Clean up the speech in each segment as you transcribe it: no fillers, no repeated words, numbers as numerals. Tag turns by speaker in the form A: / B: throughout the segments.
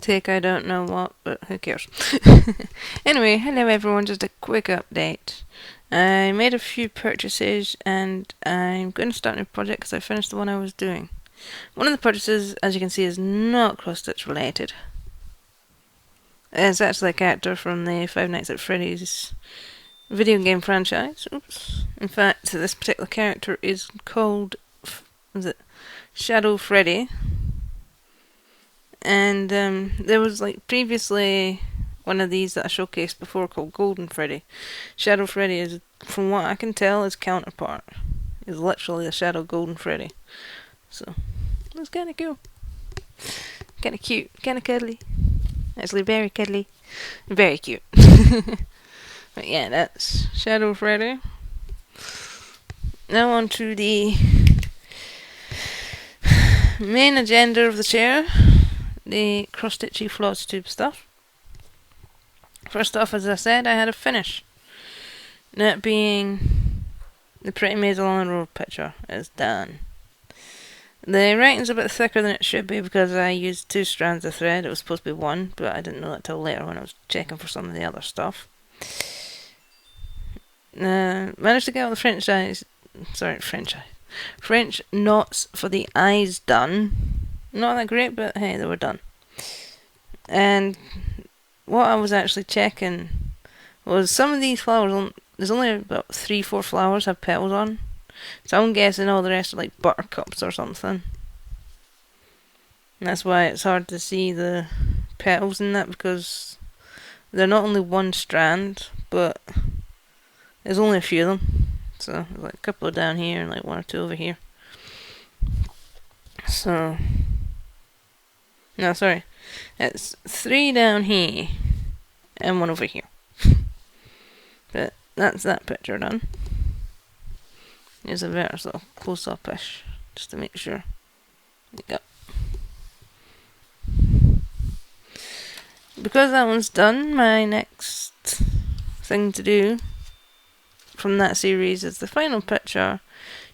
A: take I don't know what, but who cares. Anyway, hello everyone, just a quick update. I made a few purchases and I'm going to start a new project because I finished the one I was doing. One of the purchases, as you can see, is not cross-stitch related. It's actually a character from the Five Nights at Freddy's video game franchise. Oops. In fact, this particular character is called Shadow Freddy. And there was previously one of these that I showcased before called Golden Freddy. Shadow Freddy is, from what I can tell, his counterpart. Is literally the Shadow Golden Freddy. So, that's kind of cool. Kind of cute. Kind of cuddly. Actually, very cuddly. Very cute. But yeah, that's Shadow Freddy. Now on to the main agenda of the chair. The cross-stitchy Flosstube stuff. First off, as I said, I had a finish. That being the Pretty Maisel on the Road picture is done. The writing's a bit thicker than it should be because I used 2 strands of thread. It was supposed to be 1, but I didn't know that till later when I was checking for some of the other stuff. Managed to get all the French knots for the eyes done. Not that great, but hey, they were done. And what I was actually checking was some of these flowers, there's only about 3-4 flowers have petals on. So I'm guessing all the rest are like buttercups or something. And that's why it's hard to see the petals in that, because they're not only 1 strand, but there's only a few of them. So there's like a couple down here and like 1 or 2 over here. So no, sorry. It's 3 down here and 1 over here. But that's that picture done. Here's a very sort of close-up-ish, just to make sure. Yep. Because that one's done, my next thing to do from that series is the final picture,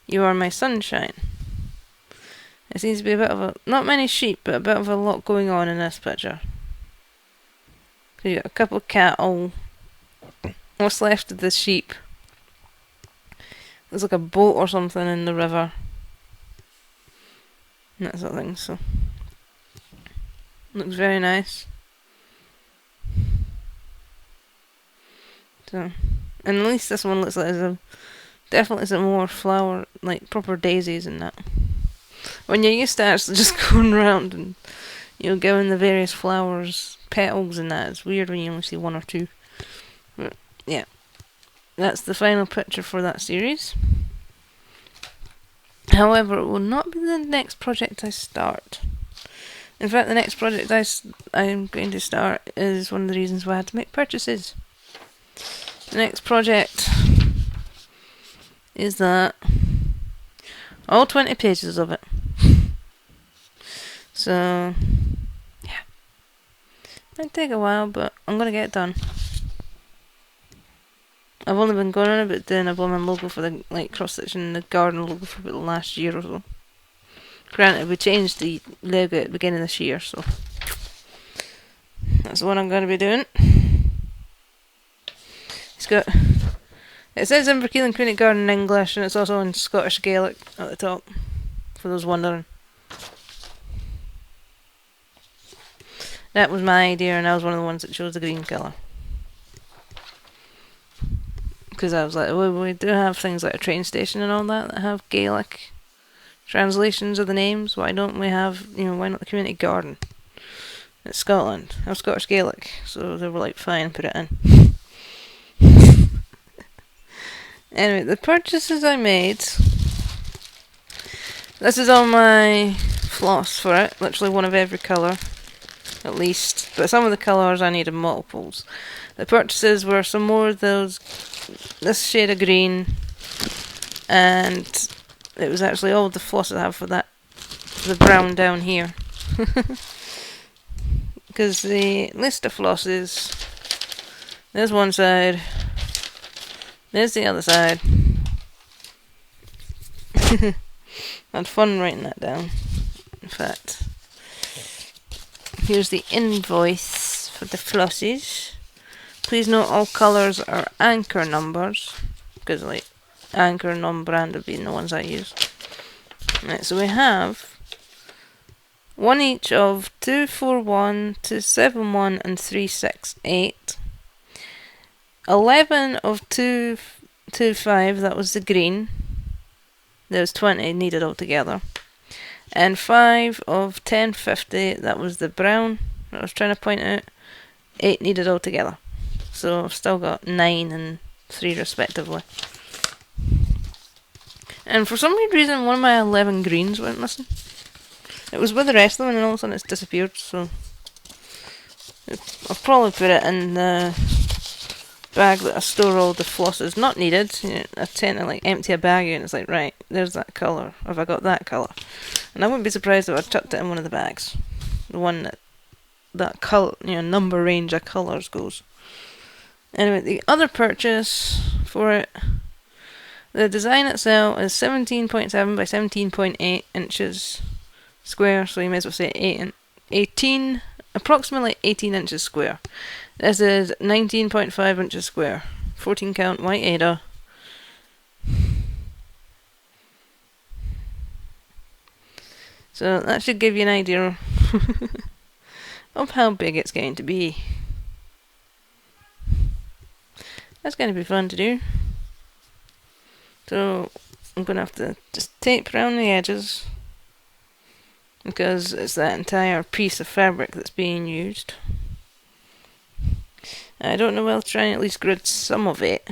A: You Are My Sunshine. It seems to be a bit of a, not many sheep, but a bit of a lot going on in this picture. So you got a couple of cattle. What's left of the sheep? There's like a boat or something in the river. And that sort of thing, so. Looks very nice. So, and at least this one looks like there's definitely some more flower, like proper daisies in that. When you're used to actually just going around and, you know, giving the various flowers petals and that, it's weird when you only see 1 or 2. But, yeah. That's the final picture for that series. However, it will not be the next project I start. In fact, the next project I'm going to start is one of the reasons why I had to make purchases. The next project is that all 20 pages of it. So, yeah. Might take a while, but I'm going to get it done. I've only been going on about doing a blooming logo for the cross-stitching the garden logo for about the last year or so. Granted, we changed the logo at the beginning of this year, so that's what I'm going to be doing. It says Inverkeil and Queenie Garden in English, and it's also in Scottish Gaelic at the top, for those wondering. That was my idea, and I was one of the ones that chose the green colour. Because I was like, well, we do have things like a train station and all that have Gaelic translations of the names. Why don't we have, why not the community garden? It's Scotland. I have Scottish Gaelic. So they were like, fine, put it in. Anyway, the purchases I made. This is on my floss for it. Literally 1 of every colour. At least. But some of the colours I needed multiples. The purchases were some more of those, this shade of green, and it was actually all the floss I have for that, the brown down here. Because the list of flosses, there's one side, there's the other side. I had fun writing that down, in fact. Here's the invoice for the flosses. Please note all colours are anchor numbers, because like anchor non-brand would be the ones I use. Right, so we have one each of 241, 271 and 368. 11 of 225, that was the green. There was 20 needed altogether. And 5 of 1050, that was the brown that I was trying to point out. 8 needed altogether. So I've still got 9 and 3 respectively. And for some weird reason, one of my 11 greens went missing. It was with the rest of them, and all of a sudden it's disappeared. So I'll probably put it in the bag that I store all the flosses not needed. You know, I tend to like empty a bag and it's like, right, there's that colour. Have I got that colour? And I wouldn't be surprised if I chucked it in one of the bags. The one that colour, you know, number range of colours goes. Anyway, the other purchase for it, the design itself is 17.7 by 17.8 inches square, so you may as well say 18, approximately 18 inches square. This is 19.5 inches square, 14 count white Ada. So that should give you an idea of how big it's going to be. That's going to be fun to do. So I'm going to have to just tape around the edges, because it's that entire piece of fabric that's being used. I don't know whether to try and at least grid some of it,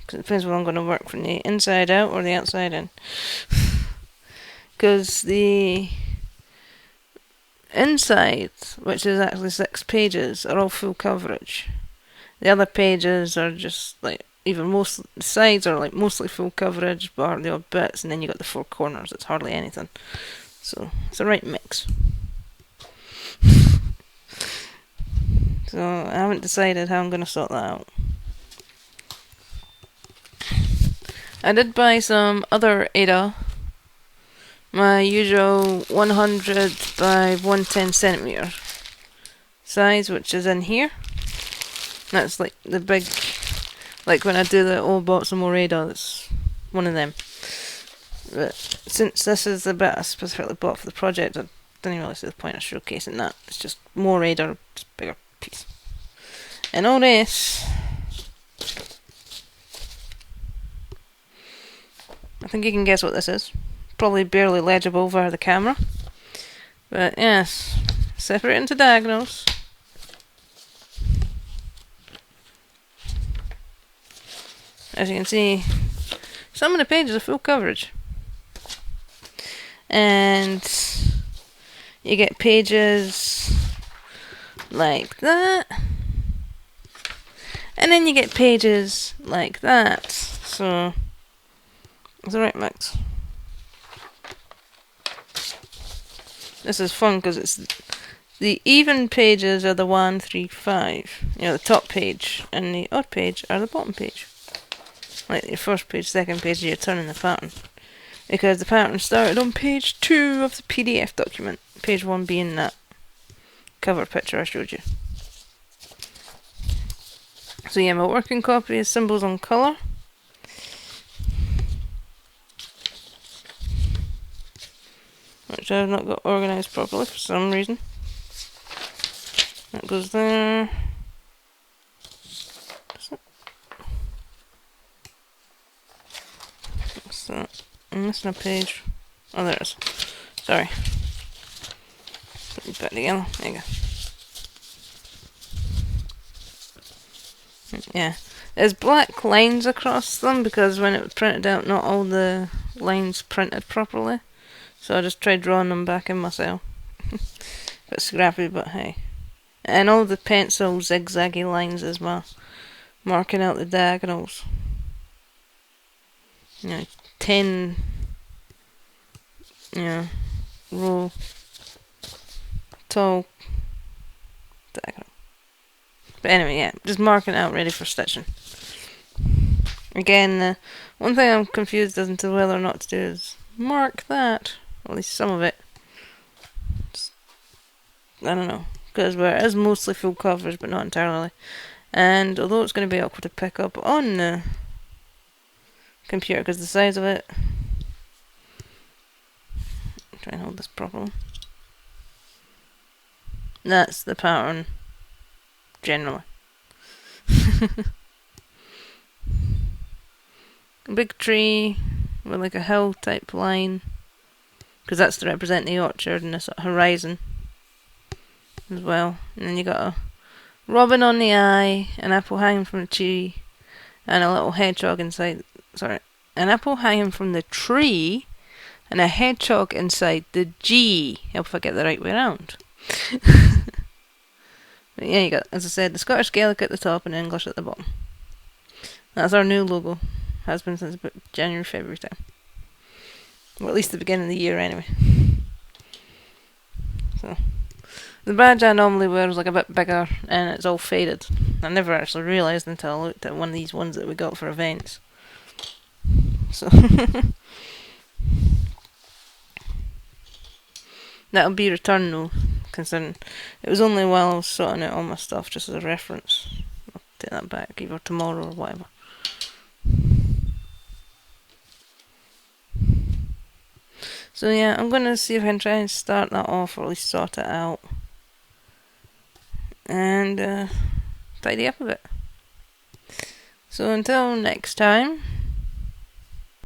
A: because it depends whether I'm going to work from the inside out or the outside in. Because the inside, which is actually 6 pages, are all full coverage. The other pages are just like, even most, the sides are like mostly full coverage, bar the odd bits, and then you got the 4 corners, it's hardly anything. So it's the right mix. So I haven't decided how I'm going to sort that out. I did buy some other Ada, my usual 100 by 110 centimeter size, which is in here. That's like the big, like when I do the old bought some more Ada, that's one of them. But since this is the bit I specifically bought for the project, I didn't really see the point of showcasing that. It's just more Ada, just bigger piece. And all this, I think you can guess what this is. Probably barely legible via the camera, but yes, separate into diagonals. As you can see, some of the pages are full coverage, and you get pages like that, and then you get pages like that. So it's the right mix. This is fun because it's the even pages are the 1, 3, 5. You know, the top page, and the odd page are the bottom page. Like your first page, second page, you're turning the pattern. Because the pattern started on page 2 of the PDF document. Page 1 being that cover picture I showed you. So yeah, my working copy is Symbols on Colour. Which I've not got organised properly for some reason. That goes there. What's that? I'm missing a page. Oh, there it is. Sorry. Put it back together. There you go. Yeah. There's black lines across them because when it was printed out, not all the lines printed properly. So I just tried drawing them back in myself. Bit scrappy, but hey. And all the pencil zigzaggy lines is my marking out the diagonals. You know, 10 row tall diagonal. But anyway, yeah, just marking it out ready for stitching. Again, one thing I'm confused as to whether or not to do is mark that. At least some of it. Just, I don't know. because it is mostly full coverage, but not entirely. And although it's going to be awkward to pick up on the computer because the size of it, try and hold this properly. That's the pattern generally. A big tree with like a hill type line, because that's to represent the orchard and the sort of horizon as well. And then you got a robin on the eye, an apple hanging from the tree, and a little hedgehog inside. Sorry, an apple hanging from the tree, and a hedgehog inside the G. Hope if I get the right way around. But yeah, you got, as I said, the Scottish Gaelic at the top and English at the bottom. That's our new logo. Has been since about January, February time. Well, at least the beginning of the year anyway. So, the badge I normally wear is like a bit bigger and it's all faded. I never actually realised until I looked at one of these ones that we got for events. So, that'll be returned though, considering it was only while I was sorting out all my stuff, just as a reference. I'll take that back either tomorrow or whatever. So yeah, I'm going to see if I can try and start that off, or at least sort it out. And tidy up a bit. So until next time,